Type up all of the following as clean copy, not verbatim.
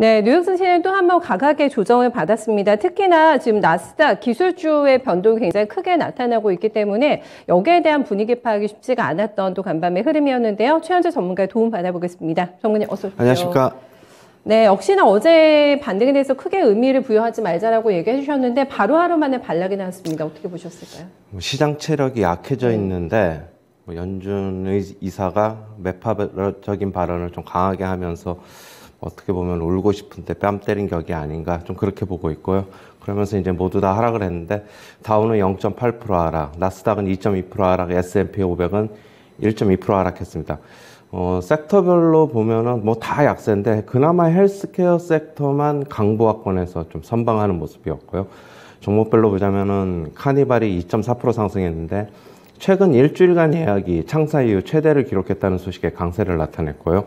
네, 뉴욕 증시는 또 한 번 강하게 조정을 받았습니다. 특히나 지금 나스닥 기술주의 변동이 굉장히 크게 나타나고 있기 때문에 여기에 대한 분위기 파악이 쉽지가 않았던 또 간밤의 흐름이었는데요. 최현재 전문가의 도움 받아보겠습니다. 전문가님 어서 오십시오. 안녕하십니까. 네, 역시나 어제 반등에 대해서 크게 의미를 부여하지 말자라고 얘기해 주셨는데 바로 하루 만에 반락이 나왔습니다. 어떻게 보셨을까요? 시장 체력이 약해져 있는데 연준 이사가 매파적인 발언을 좀 강하게 하면서 어떻게 보면 울고 싶은데 뺨 때린 격이 아닌가 좀 그렇게 보고 있고요. 그러면서 이제 모두 다 하락을 했는데 다우는 0.8% 하락, 나스닥은 2.2% 하락, S&P 500은 1.2% 하락했습니다. 섹터별로 보면은 뭐 다 약세인데 그나마 헬스케어 섹터만 강보합권에서 좀 선방하는 모습이었고요. 종목별로 보자면은 카니발이 2.4% 상승했는데 최근 일주일간 예약이 창사 이후 최대를 기록했다는 소식에 강세를 나타냈고요.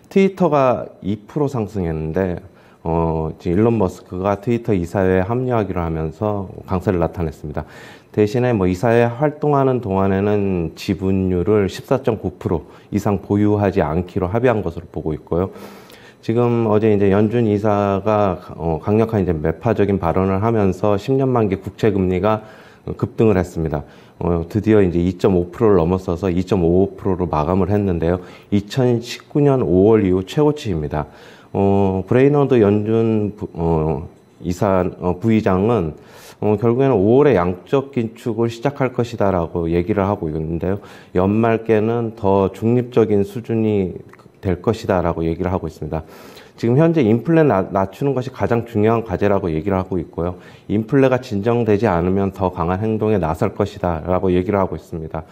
트위터가 2% 상승했는데 일론 머스크가 트위터 이사회에 합류하기로 하면서 강세를 나타냈습니다. 대신에 뭐 이사회 활동하는 동안에는 지분율을 14.9% 이상 보유하지 않기로 합의한 것으로 보고 있고요. 지금 어제 이제 연준 이사가 강력한 이제 매파적인 발언을 하면서 10년 만기 국채 금리가 급등을 했습니다. 드디어 이제 2.5%를 넘어서서 2.55%로 마감을 했는데요. 2019년 5월 이후 최고치입니다. 브레이너드 연준 부의장은 결국에는 5월에 양적 긴축을 시작할 것이다라고 얘기를 하고 있는데요. 연말께는 더 중립적인 수준이 될 것이다라고 얘기를 하고 있습니다. 지금 현재 인플레 낮추는 것이 가장 중요한 과제라고 얘기를 하고 있고요. 인플레가 진정되지 않으면 더 강한 행동에 나설 것이다 라고 얘기를 하고 있습니다.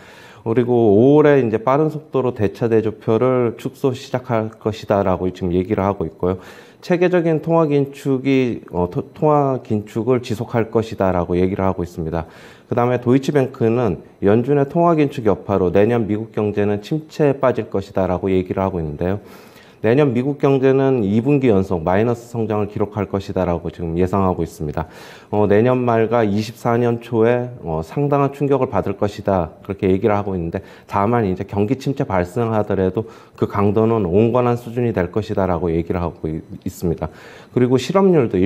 그리고 5월에 이제 빠른 속도로 대차 대조표를 축소 시작할 것이다 라고 지금 얘기를 하고 있고요. 체계적인 통화 긴축을 지속할 것이다 라고 얘기를 하고 있습니다. 그 다음에 도이치뱅크는 연준의 통화 긴축 여파로 내년 미국 경제는 침체에 빠질 것이다 라고 얘기를 하고 있는데요. 내년 미국 경제는 2분기 연속 마이너스 성장을 기록할 것이다라고 지금 예상하고 있습니다. 내년 말과 24년 초에 상당한 충격을 받을 것이다 그렇게 얘기를 하고 있는데 다만 이제 경기 침체 발생하더라도 그 강도는 온건한 수준이 될 것이다라고 얘기를 하고 있습니다. 그리고 실업률도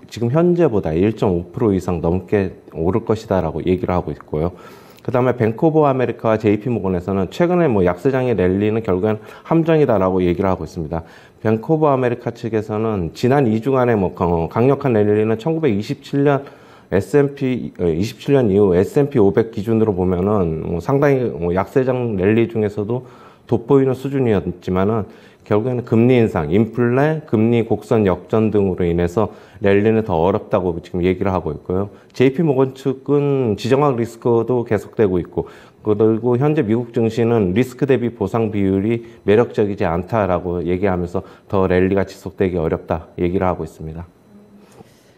지금 현재보다 1.5% 이상 넘게 오를 것이다라고 얘기를 하고 있고요. 그 다음에 뱅크 오브 아메리카와 JP모건에서는 최근에 뭐 약세장의 랠리는 결국엔 함정이다라고 얘기를 하고 있습니다. 뱅크 오브 아메리카 측에서는 지난 2주간의 뭐 강력한 랠리는 1927년 이후 S&P 500 기준으로 보면은 상당히 약세장 랠리 중에서도 돋보이는 수준이었지만은 결국에는 금리 인상, 인플레, 금리 곡선 역전 등으로 인해서 랠리는 더 어렵다고 지금 얘기를 하고 있고요. JP모건 측은 지정학 리스크도 계속되고 있고 그리고 현재 미국 증시는 리스크 대비 보상 비율이 매력적이지 않다라고 얘기하면서 더 랠리가 지속되기 어렵다 얘기를 하고 있습니다.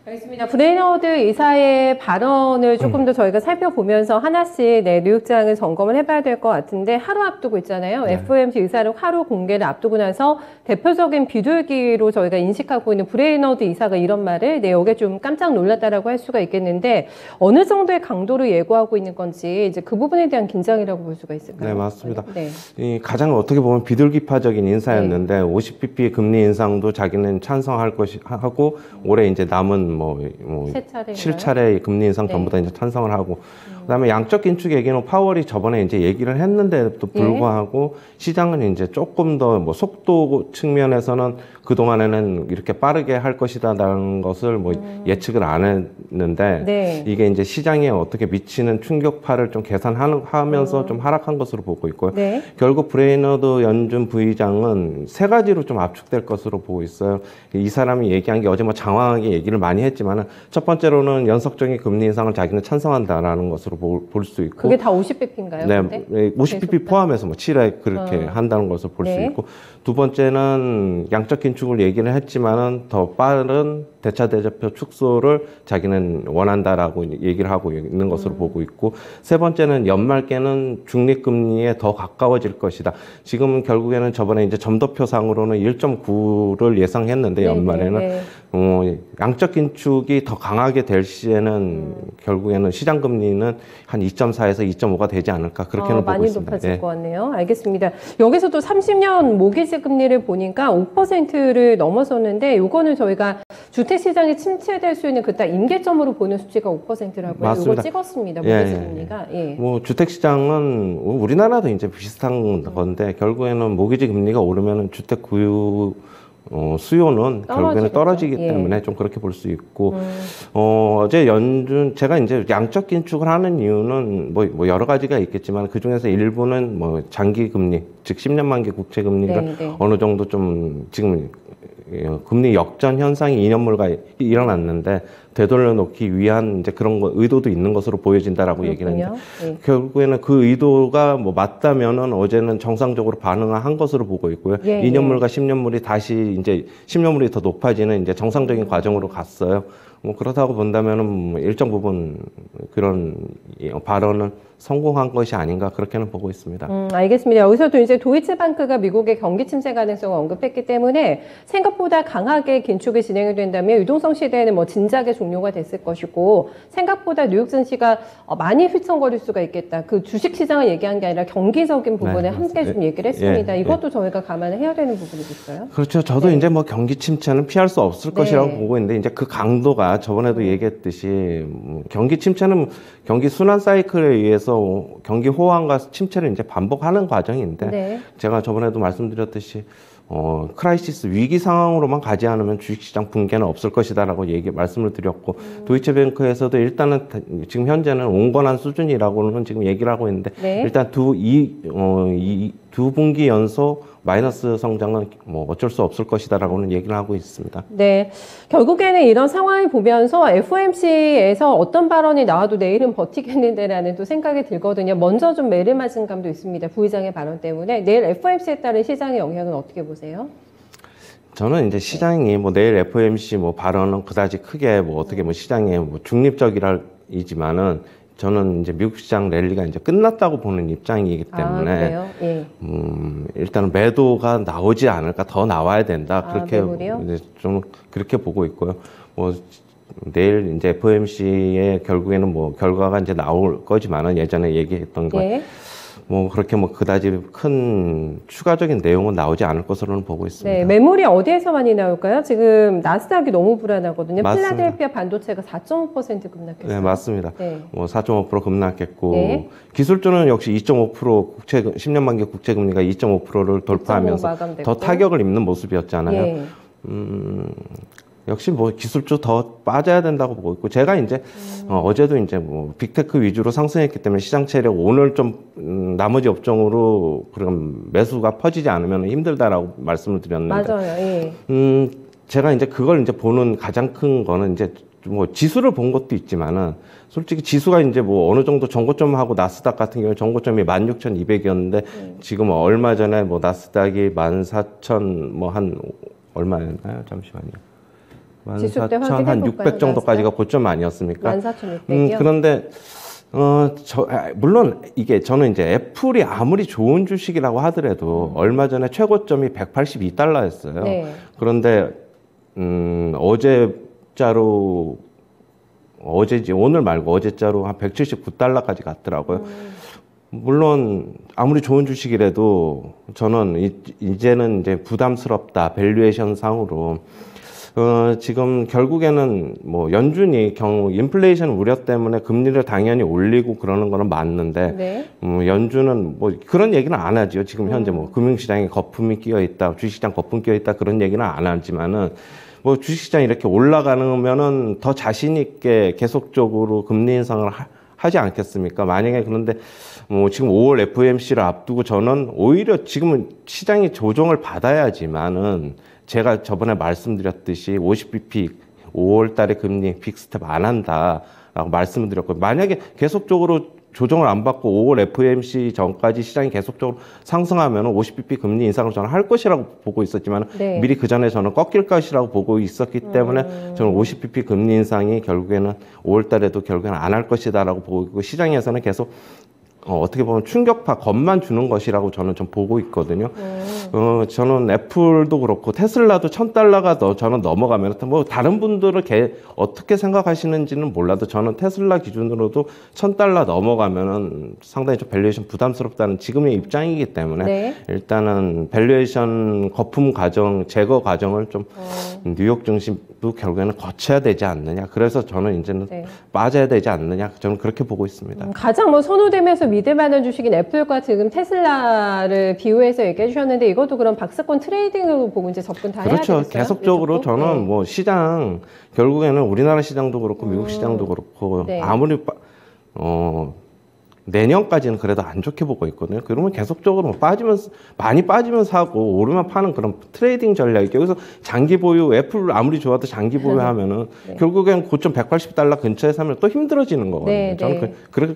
알겠습니다. 브레이너드 이사의 발언을 조금 더 저희가 살펴보면서 하나씩 뉴욕장을 점검을 해봐야 될 것 같은데 하루 앞두고 있잖아요. 네. FOMC 의사록 하루 공개를 앞두고 나서 대표적인 비둘기로 저희가 인식하고 있는 브레이너드 이사가 이런 말을 여기에 좀 깜짝 놀랐다라고 할 수가 있겠는데 어느 정도의 강도로 예고하고 있는 건지 이제 그 부분에 대한 긴장이라고 볼 수가 있을까요? 네, 맞습니다. 네. 가장 어떻게 보면 비둘기파적인 인사였는데 네. 50bp 금리 인상도 자기는 찬성할 것이 하고 올해 이제 남은 7차례 금리 인상 네. 전부 다 이제 찬성을 하고 그다음에 양적 긴축 얘기는 파월이 저번에 이제 얘기를 했는데도 불구하고 네. 시장은 이제 조금 더 속도 측면에서는 그동안에는 이렇게 빠르게 할 것이다라는 것을 예측을 안 했는데 네. 이게 이제 시장에 어떻게 미치는 충격파를 좀 계산하면서 좀 하락한 것으로 보고 있고요. 네. 결국 브레이너드 연준 부의장은 세 가지로 좀 압축될 것으로 보고 있어요. 이 사람이 얘기한 게 어제 장황하게 얘기를 많이 했지만은 첫 번째로는 연속적인 금리 인상을 자기는 찬성한다라는 것으로 볼 수 있고 그게 다 50bp인가요? 네, 50bp 포함해서 7회 그렇게 한다는 것을 볼 수 있고 두 번째는 양적 긴축을 얘기를 했지만은 더 빠른 대차대조표 축소를 자기는 원한다라고 얘기를 하고 있는 것으로 보고 있고, 세 번째는 연말께는 중립금리에 더 가까워질 것이다. 지금은 결국에는 저번에 이제 점도표상으로는 1.9를 예상했는데 연말에는 양적 긴축이 더 강하게 될 시에는 결국에는 시장 금리는 한 2.4에서 2.5가 되지 않을까 그렇게는 보고 많이 있습니다. 높아질 것 같네요. 알겠습니다. 여기서도 30년 모기지 금리를 보니까 5%를 넘어섰는데 이거는 저희가 주택시장이 침체될 수 있는 그 딱 임계점으로 보는 수치가 5%라고요. 맞습니다. 이거 찍었습니다. 모기지 금리가. 예. 뭐 주택시장은 우리나라도 이제 비슷한 건데 결국에는 모기지 금리가 오르면 주택 구입 수요는 결국에는 떨어지기 때문에 좀 그렇게 볼 수 있고, 어제 제가 이제 양적 긴축을 하는 이유는 뭐 여러 가지가 있겠지만 그 중에서 일부는 뭐 장기 금리, 즉 10년 만기 국채 금리가 어느 정도 좀 지금 금리 역전 현상이 2년물가 일어났는데 되돌려놓기 위한 이제 그런 의도도 있는 것으로 보여진다라고 얘기를 했는데 결국에는 그 의도가 뭐 맞다면은 어제는 정상적으로 반응한 것으로 보고 있고요. 2년물과 10년물이 다시 이제 10년물이 더 높아지는 이제 정상적인 과정으로 갔어요. 뭐 그렇다고 본다면은 일정 부분 그런 발언은 성공한 것이 아닌가 그렇게는 보고 있습니다. 알겠습니다. 여기서도 이제 도이치방크가 미국의 경기 침체 가능성을 언급했기 때문에 생각보다 강하게 긴축이 진행이 된다면 유동성 시대에는 뭐 진작에 종료가 됐을 것이고 생각보다 뉴욕 증시가 많이 휘청거릴 수가 있겠다. 그 주식 시장을 얘기한 게 아니라 경기적인 부분에 함께 좀 얘기를 했습니다. 이것도 저희가 감안을 해야 되는 부분이 있어요. 그렇죠. 저도 이제 뭐 경기 침체는 피할 수 없을 것이라고 보고 있는데 이제 그 강도가 저번에도 얘기했듯이 경기 침체는 경기 순환 사이클에 의해서 경기 호황과 침체를 이제 반복하는 과정인데 제가 저번에도 말씀드렸듯이 크라이시스 위기 상황으로만 가지 않으면 주식시장 붕괴는 없을 것이다라고 말씀을 드렸고 도이체뱅크에서도 일단은 지금 현재는 온건한 수준이라고는 지금 얘기를 하고 있는데 일단 두 분기 연속 마이너스 성장은 뭐 어쩔 수 없을 것이다라고는 얘기를 하고 있습니다. 네, 결국에는 이런 상황을 보면서 FOMC에서 어떤 발언이 나와도 내일은 버티겠는데라는 또 생각이 들거든요. 먼저 좀 매를 맞은 감도 있습니다. 부의장의 발언 때문에 내일 FOMC에 따른 시장의 영향은 어떻게 보세요? 저는 이제 시장이 뭐 내일 FOMC 뭐 발언은 그다지 크게 뭐 어떻게 뭐 시장에 뭐 중립적이지만은 저는 이제 미국 시장 랠리가 이제 끝났다고 보는 입장이기 때문에 일단은 매도가 나오지 않을까, 더 나와야 된다 그렇게 이제 좀 그렇게 보고 있고요. 뭐 내일 이제 FOMC의 결국에는 뭐 결과가 이제 나올 거지만은 예전에 얘기했던 거. 뭐 그렇게 뭐 그다지 큰 추가적인 내용은 나오지 않을 것으로는 보고 있습니다. 네, 매물이 어디에서 많이 나올까요? 지금 나스닥이 너무 불안하거든요. 맞습니다. 필라델피아 반도체가 4.5% 급락했어요. 네, 맞습니다. 뭐 4.5% 급락했고 기술주는 역시 2.5% 10년 만기 국채 금리가 2.5%를 돌파하면서 더 타격을 입는 모습이었잖아요. 역시 뭐 기술주 더 빠져야 된다고 보고 있고 제가 이제 어제도 이제 뭐 빅테크 위주로 상승했기 때문에 시장 체력 오늘 좀 나머지 업종으로 그런 매수가 퍼지지 않으면 힘들다라고 말씀을 드렸는데 맞아요. 제가 이제 그걸 이제 보는 가장 큰 거는 이제 뭐 지수를 본 것도 있지만은 솔직히 지수가 이제 뭐 어느 정도 전고점하고 나스닥 같은 경우에 전고점이 16,200이었는데 지금 얼마 전에 뭐 나스닥이 14,000 뭐 한 얼마였나요? 잠시만요. 14,600 정도까지가 고점 아니었습니까? 14,600이요? 그런데 물론 이게 저는 이제 애플이 아무리 좋은 주식이라고 하더라도 얼마 전에 최고점이 182달러였어요. 그런데 어제지 오늘 말고 어제자로 한 179달러까지 갔더라고요. 물론 아무리 좋은 주식이라도 저는 이제는 이제 부담스럽다 밸류에이션 상으로 지금 결국에는 뭐 연준이 인플레이션 우려 때문에 금리를 당연히 올리고 그러는 거는 맞는데 연준은 뭐 그런 얘기는 안 하죠. 지금 현재 뭐 금융시장에 거품이 끼어 있다, 주식시장 거품 끼어 있다 그런 얘기는 안 하지만은 뭐 주식시장이 이렇게 올라가면은 더 자신 있게 계속적으로 금리 인상을 하지 않겠습니까? 만약에 그런데 뭐 지금 5월 FOMC를 앞두고 저는 오히려 지금은 시장이 조정을 받아야지만은 제가 저번에 말씀드렸듯이 50bp 5월 달에 금리 빅스텝 안 한다라고 말씀을 드렸고 만약에 계속적으로 조정을 안 받고 5월 FOMC 전까지 시장이 계속적으로 상승하면 50bp 금리 인상을 저는 할 것이라고 보고 있었지만 네. 미리 그 전에 저는 꺾일 것이라고 보고 있었기 때문에 저는 50bp 금리 인상이 결국에는 5월 달에도 결국에는 안 할 것이다라고 보고 있고 시장에서는 계속 어떻게 보면 충격파 겁만 주는 것이라고 저는 좀 보고 있거든요. 저는 애플도 그렇고 테슬라도 $1,000가 저는 넘어가면 뭐 다른 분들은 어떻게 생각하시는지는 몰라도 저는 테슬라 기준으로도 $1,000 넘어가면은 상당히 좀 밸류에이션 부담스럽다는 지금의 입장이기 때문에 네. 일단은 밸류에이션 거품 과정, 제거 과정을 좀 뉴욕 증시도 결국에는 거쳐야 되지 않느냐. 그래서 저는 이제는 네. 빠져야 되지 않느냐. 저는 그렇게 보고 있습니다. 가장 뭐 선호되면서 믿을 만한 주식인 애플과 지금 테슬라를 비유해서 얘기해 주셨는데 이것도 그럼 박스권 트레이딩으로 보고 이제 접근 다 해야 되겠어요? 그렇죠. 계속적으로 이쪽도? 저는 네. 뭐 시장 결국에는 우리나라 시장도 그렇고 미국 시장도 그렇고 네. 아무리 내년까지는 그래도 안 좋게 보고 있거든요. 그러면 계속적으로 많이 빠지면 사고 오르면 파는 그런 트레이딩 전략이죠. 여기서 장기 보유, 애플 아무리 좋아도 장기 보유하면은 네. 결국엔 고점 $180 근처에 사면 또 힘들어지는 거거든요. 네, 저는 네.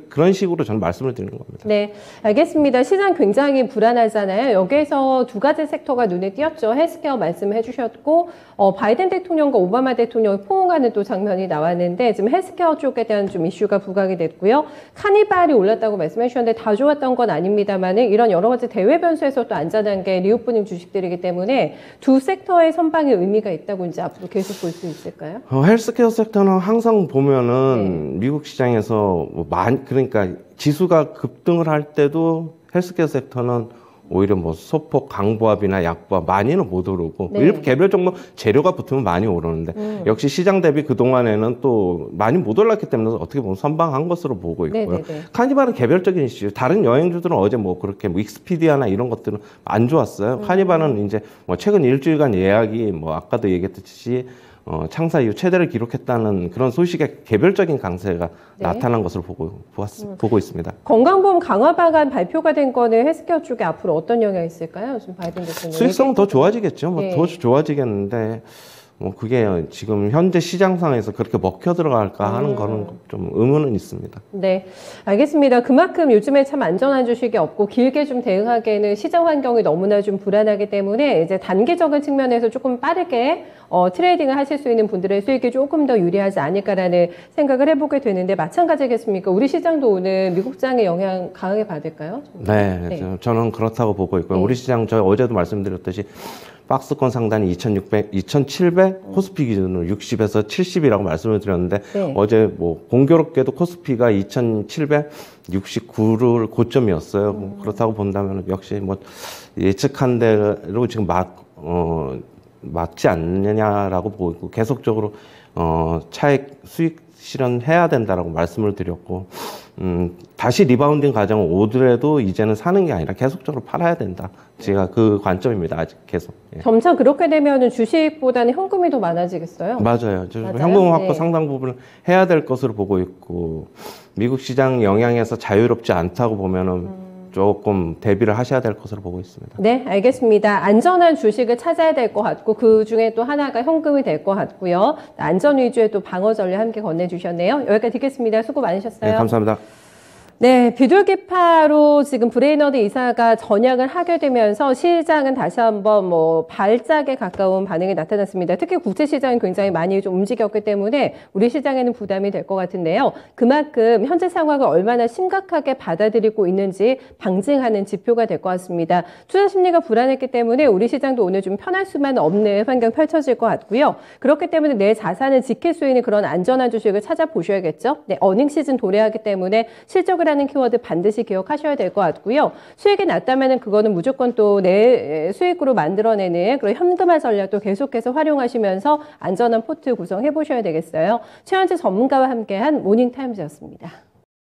그런 식으로 저는 말씀을 드리는 겁니다. 네, 알겠습니다. 시장 굉장히 불안하잖아요. 여기에서 두 가지 섹터가 눈에 띄었죠. 헬스케어 말씀해 주셨고, 바이든 대통령과 오바마 대통령을 포옹하는 또 장면이 나왔는데, 지금 헬스케어 쪽에 대한 좀 이슈가 부각이 됐고요. 카니발이 올랐다고 말씀해 주셨는데, 다 좋았던 건 아닙니다만은, 이런 여러 가지 대외 변수에서 또 안전한 게 리오프닝 주식들이기 때문에, 두 섹터의 선방에 의미가 있다고 이제 앞으로 계속 볼 수 있을까요? 헬스케어 섹터는 항상 보면은 미국 시장에서 그러니까 지수가 급등을 할 때도 헬스케어 섹터는 오히려 뭐 소폭 강보합이나 약보합 많이는 못 오르고 네. 일부 개별 종목 재료가 붙으면 많이 오르는데 역시 시장 대비 그동안에는 또 많이 못 올랐기 때문에 어떻게 보면 선방한 것으로 보고 있고요. 네네네. 카니발은 개별적인 이슈. 다른 여행주들은 어제 뭐 그렇게 뭐 익스피디아나 이런 것들은 안 좋았어요. 카니발은 이제 뭐 최근 일주일간 예약이 뭐 아까도 얘기했듯이 창사 이후 최대를 기록했다는 그런 소식의 개별적인 강세가 네. 나타난 것을 보고 있습니다. 건강보험 강화 방안 발표가 된 거는 헬스케어 쪽에 앞으로 어떤 영향이 있을까요? 지금 바이든 대통령 수익성은 더 좋아지겠죠. 뭐 네. 더 좋아지겠는데 뭐 그게 지금 현재 시장 상에서 그렇게 먹혀 들어갈까 하는 거는 좀 의문은 있습니다. 네, 알겠습니다. 그만큼 요즘에 참 안전한 주식이 없고 길게 좀 대응하기에는 시장 환경이 너무나 좀 불안하기 때문에 이제 단기적인 측면에서 조금 빠르게 트레이딩을 하실 수 있는 분들의 수익이 조금 더 유리하지 않을까라는 생각을 해보게 되는데 마찬가지겠습니까? 우리 시장도 오늘 미국장의 영향 강하게 받을까요? 네, 네. 저는 그렇다고 보고 있고요. 네. 우리 시장 저 어제도 말씀드렸듯이 박스권 상단이 2,700, 코스피 기준으로 60에서 70이라고 말씀을 드렸는데 네. 어제 뭐 공교롭게도 코스피가 2,769를 고점이었어요. 뭐 그렇다고 본다면 역시 뭐 예측한 대로 지금 맞지 않느냐라고 보고 있고 계속적으로 차익 수익 실현해야 된다라고 말씀을 드렸고 다시 리바운딩 과정을 오더라도 이제는 사는 게 아니라 계속적으로 팔아야 된다. 제가 그 관점입니다. 아직 계속. 예. 점차 그렇게 되면 주식보다는 현금이 더 많아지겠어요? 맞아요. 맞아요? 현금 확보 네. 상당 부분을 해야 될 것으로 보고 있고 미국 시장 영향에서 자유롭지 않다고 보면은 조금 대비를 하셔야 될 것으로 보고 있습니다. 네, 알겠습니다. 안전한 주식을 찾아야 될 것 같고 그 중에 또 하나가 현금이 될 것 같고요. 안전 위주의 또 방어 전략 함께 건네주셨네요. 여기까지 듣겠습니다. 수고 많으셨어요. 네, 감사합니다. 네, 비둘기파로 지금 브레이너드 이사가 전향을 하게 되면서 시장은 다시 한번 뭐 발작에 가까운 반응이 나타났습니다. 특히 국제 시장이 굉장히 많이 좀 움직였기 때문에 우리 시장에는 부담이 될 것 같은데요. 그만큼 현재 상황을 얼마나 심각하게 받아들이고 있는지 방증하는 지표가 될 것 같습니다. 투자 심리가 불안했기 때문에 우리 시장도 오늘 좀 편할 수만 없는 환경 펼쳐질 것 같고요. 그렇기 때문에 내 자산을 지킬 수 있는 그런 안전한 주식을 찾아보셔야겠죠. 네, 어닝 시즌 도래하기 때문에 실적을 하는 키워드 반드시 기억하셔야 될 것 같고요. 수익이 낮다면 그거는 무조건 또 내 수익으로 만들어내는 그런 현금화 전략도 계속해서 활용하시면서 안전한 포트 구성해 보셔야 되겠어요. 최현재 전문가와 함께한 모닝타임즈였습니다.